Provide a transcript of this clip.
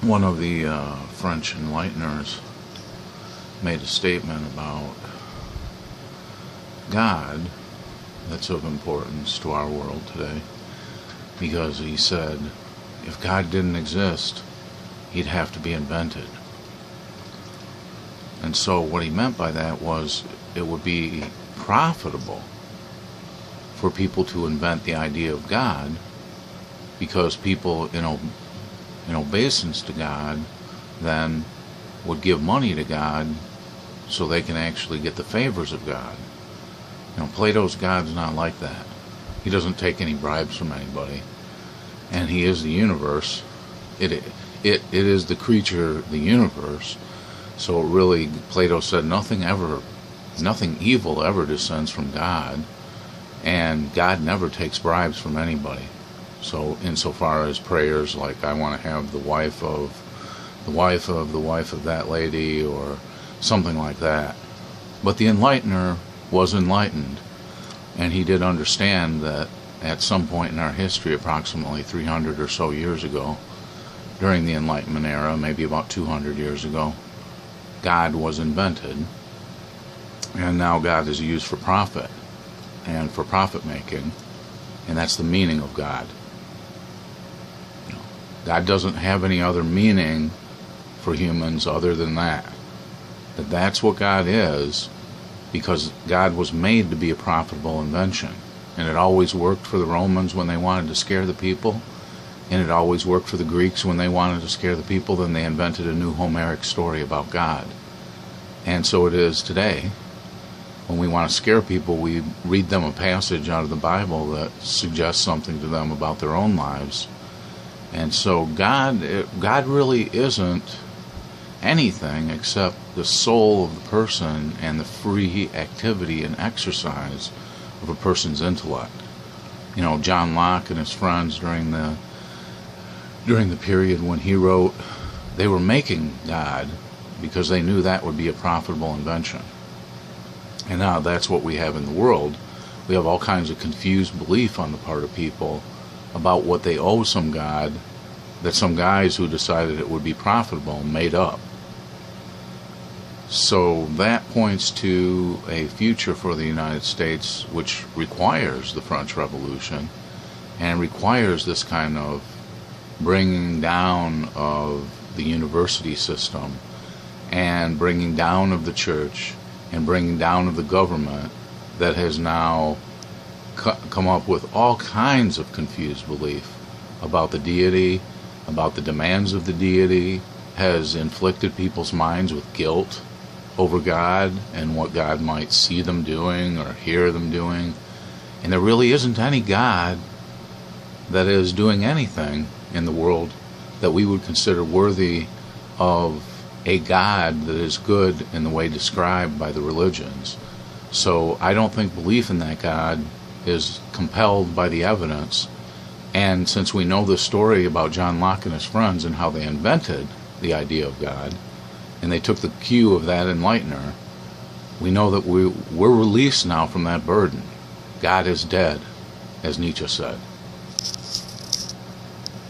one of the French enlighteners made a statement about God that's of importance to our world today, because he said if God didn't exist, he'd have to be invented. And so what he meant by that was it would be profitable for people to invent the idea of God, because people in obeisance to God then would give money to God so they can actually get the favors of God. Plato's God's not like that. He doesn't take any bribes from anybody, and he is the universe. It is the creature, the universe. So really, Plato said nothing evil ever descends from God, and God never takes bribes from anybody. So insofar as prayers like I want to have the wife of that lady or something like that. But the enlightener was enlightened, and he did understand that at some point in our history, approximately 300 or so years ago, during the Enlightenment era, maybe about 200 years ago, God was invented, and now God is used for profit and for profit making, and that's the meaning of God. God doesn't have any other meaning for humans other than that. That's what God is, because God was made to be a profitable invention. And it always worked for the Romans when they wanted to scare the people, and it always worked for the Greeks when they wanted to scare the people. Then they invented a new Homeric story about God. And so it is today. When we want to scare people, we read them a passage out of the Bible that suggests something to them about their own lives. And so God really isn't anything except the soul of the person and the free activity and exercise of a person's intellect. John Locke and his friends during the period when he wrote, they were making God because they knew that would be a profitable invention. And now that's what we have in the world. We have all kinds of confused belief on the part of people about what they owe some God that some guys who decided it would be profitable made up. So that points to a future for the United States which requires the French Revolution and requires this kind of bringing down of the university system and bringing down of the church and bringing down of the government that has now come up with all kinds of confused belief about the deity, about the demands of the deity, has inflicted people's minds with guilt over God and what God might see them doing or hear them doing. And there really isn't any God that is doing anything in the world that we would consider worthy of a God that is good in the way described by the religions. So I don't think belief in that God is compelled by the evidence. And since we know the story about John Locke and his friends and how they invented the idea of God, and they took the cue of that enlightener, we know that we're released now from that burden. God is dead, as Nietzsche said.